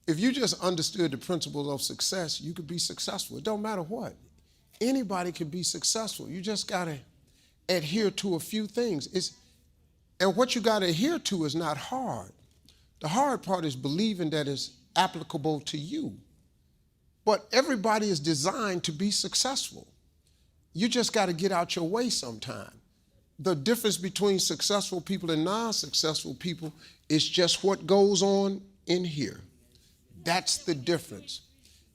If you just understood the principles of success, you could be successful. It don't matter what. Anybody can be successful. You just got to adhere to a few things. And what you got to adhere to is not hard. The hard part is believing that it's applicable to you. But everybody is designed to be successful. You just got to get out your way sometime. The difference between successful people and non-successful people is just what goes on in here. That's the difference.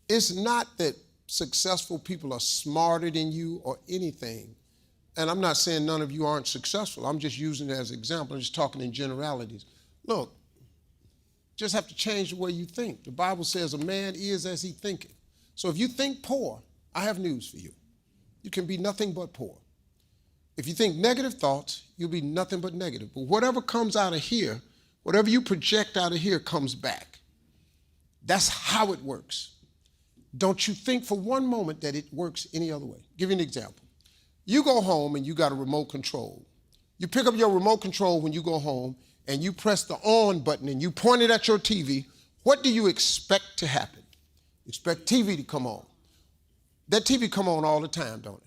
It's not that successful people are smarter than you or anything. And I'm not saying none of you aren't successful. I'm just using it as an example. I'm just talking in generalities. Look, just have to change the way you think. The Bible says a man is as he thinketh. So if you think poor, I have news for you. You can be nothing but poor. If you think negative thoughts, you'll be nothing but negative. But whatever comes out of here, whatever you project out of here comes back. That's how it works. Don't you think for one moment that it works any other way. Give you an example. You go home and you got a remote control. You pick up your remote control when you go home and you press the on button and you point it at your TV. What do you expect to happen? You expect TV to come on. That TV come on all the time, don't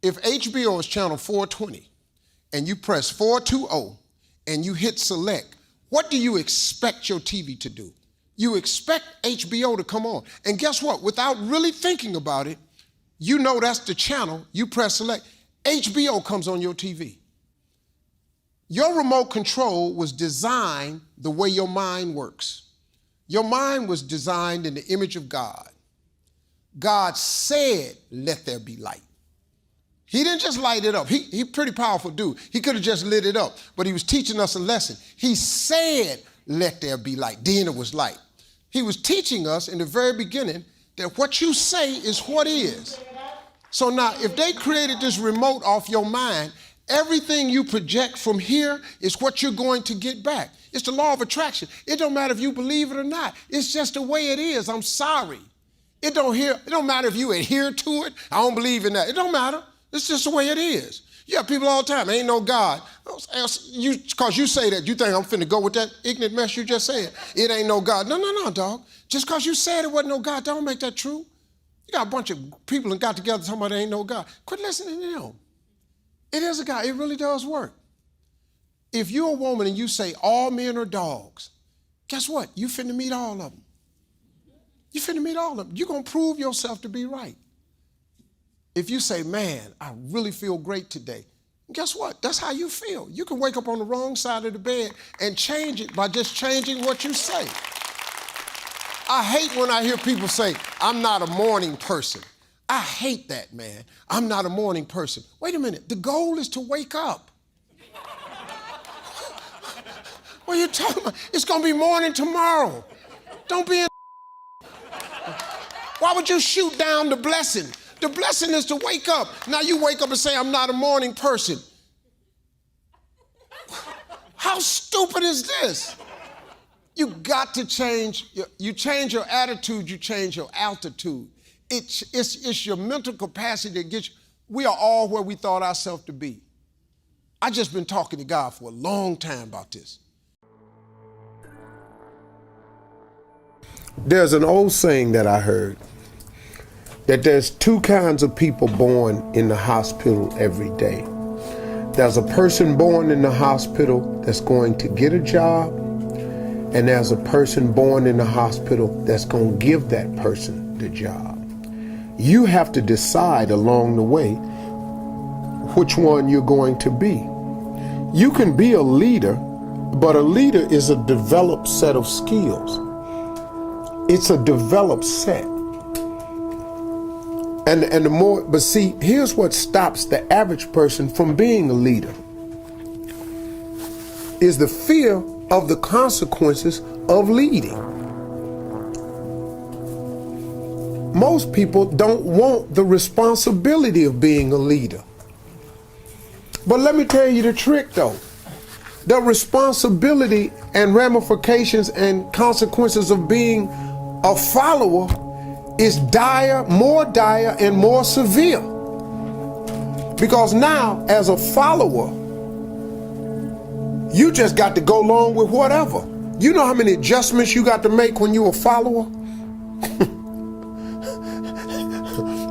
it? If HBO is channel 420 and you press 420 and you hit select, what do you expect your TV to do? You expect HBO to come on. And guess what? Without really thinking about it, you know that's the channel. You press select. HBO comes on your TV. Your remote control was designed the way your mind works. Your mind was designed in the image of God. God said, let there be light. He didn't just light it up. He pretty powerful dude. He could have just lit it up, but he was teaching us a lesson. He said, let there be light. Then it was light. He was teaching us in the very beginning that what you say is what is. So now, if they created this remote off your mind, everything you project from here is what you're going to get back. It's the law of attraction. It don't matter if you believe it or not. It's just the way it is. I'm sorry. It don't matter if you adhere to it. I don't believe in that. It don't matter. It's just the way it is. You have people all the time, ain't no God. Because you say that, you think I'm finna go with that ignorant mess you just said. It ain't no God. No, dog. Just because you said it wasn't no God, don't make that true. You got a bunch of people that got together talking about there ain't no God. Quit listening to them. It is a God. It really does work. If you're a woman and you say all men are dogs, guess what? You finna meet all of them. You finna meet all of them. You're going to prove yourself to be right. If you say, man, I really feel great today, guess what? That's how you feel. You can wake up on the wrong side of the bed and change it by just changing what you say. I hate when I hear people say, I'm not a morning person. I hate that, man. I'm not a morning person. Wait a minute. The goal is to wake up. What are you talking about? It's going to be morning tomorrow. Don't be in. Why would you shoot down the blessing? The blessing is to wake up. Now you wake up and say, I'm not a morning person. How stupid is this? You got to change. You change your attitude, you change your altitude. It's your mental capacity that gets you. We are all where we thought ourselves to be. I just been talking to God for a long time about this. There's an old saying that I heard, that there's two kinds of people born in the hospital every day. There's a person born in the hospital that's going to get a job, and there's a person born in the hospital that's going to give that person the job. You have to decide along the way which one you're going to be. You can be a leader, but a leader is a developed set of skills. It's a developed set. But see, here's what stops the average person from being a leader, is the fear of the consequences of leading. Most people don't want the responsibility of being a leader. But let me tell you the trick though. The responsibility and ramifications and consequences of being a follower is more dire and more severe. Because now, as a follower, you just got to go along with whatever. You know how many adjustments you got to make when you're a follower?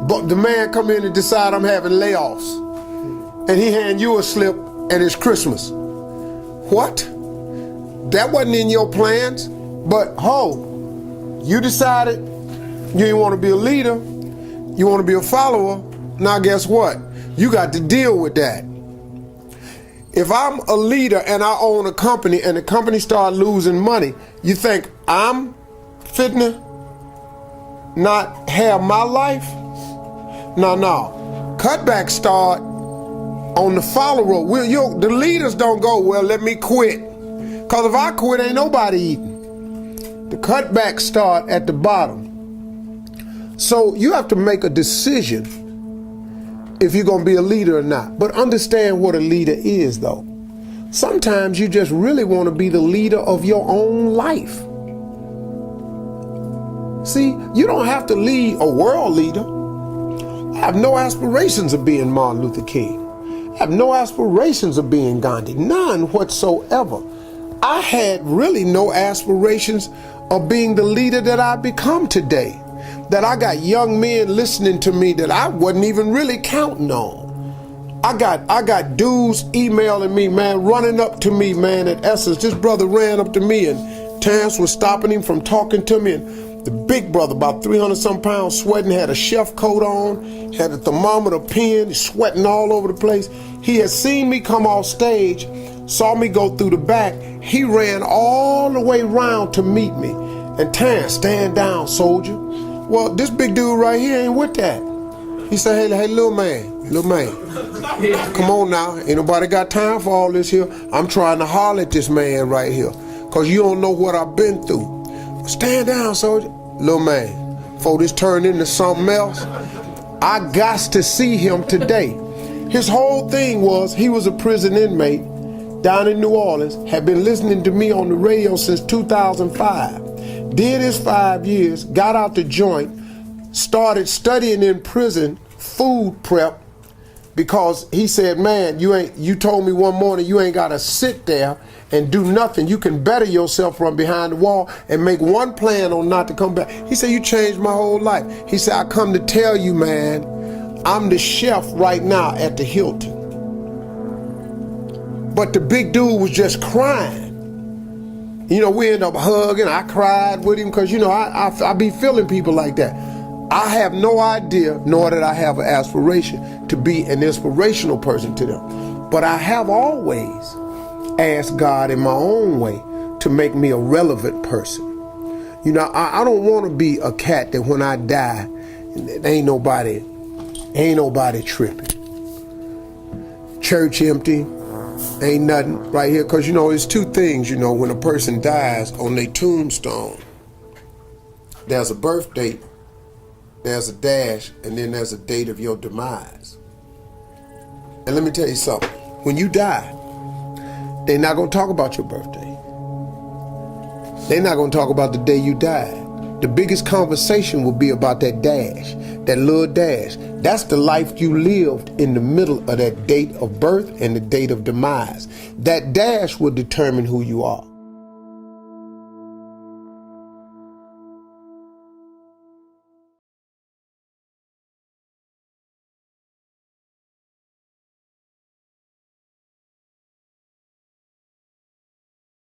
But the man come in and decide I'm having layoffs, and he hand you a slip and it's Christmas. What? That wasn't in your plans, but you decided you didn't want to be a leader, you want to be a follower. Now guess what? You got to deal with that. If I'm a leader and I own a company and the company start losing money, you think I'm fitting not have my life? No. Cutbacks start on the follower. The leaders don't go, well, let me quit. Because if I quit, ain't nobody eating. The cutbacks start at the bottom. So you have to make a decision if you're going to be a leader or not. But understand what a leader is, though. Sometimes you just really want to be the leader of your own life. See, you don't have to lead a world leader. I have no aspirations of being Martin Luther King. I have no aspirations of being Gandhi. None whatsoever. I had really no aspirations of being the leader that I've become today. That I got young men listening to me that I wasn't even really counting on. I got dudes emailing me, man, running up to me, man, at Essence. This brother ran up to me and Terrence was stopping him from talking to me. And the big brother, about 300-some pounds, sweating, had a chef coat on, had a thermometer pen, sweating all over the place. He had seen me come off stage, saw me go through the back. He ran all the way around to meet me. And Terrence, stand down, soldier. Well, this big dude right here ain't with that. He said, hey, little man, come on now. Ain't nobody got time for all this here. I'm trying to holler at this man right here, because you don't know what I've been through. Stand down, soldier. Little man, before this turned into something else, I got to see him today. His whole thing was he was a prison inmate down in New Orleans, had been listening to me on the radio since 2005. Did his 5 years, got out the joint, started studying in prison food prep, because he said, man, you told me one morning you ain't gotta sit there and do nothing. You can better yourself from behind the wall and make one plan on not to come back. He said, you changed my whole life. He said, I come to tell you, man, I'm the chef right now at the Hilton. But the big dude was just crying. You know, we end up hugging. I cried with him because, you know, I be feeling people like that. I have no idea, nor did I have an aspiration to be an inspirational person to them. But I have always asked God in my own way to make me a relevant person. You know, I don't want to be a cat that when I die, ain't nobody tripping. Church empty. Ain't nothing right here, because, you know, it's two things, you know, when a person dies, on their tombstone, there's a birth date, there's a dash, and then there's a date of your demise. And let me tell you something. When you die, they're not going to talk about your birthday. They're not going to talk about the day you died. The biggest conversation will be about that dash, that little dash. That's the life you lived in the middle of that date of birth and the date of demise. That dash will determine who you are.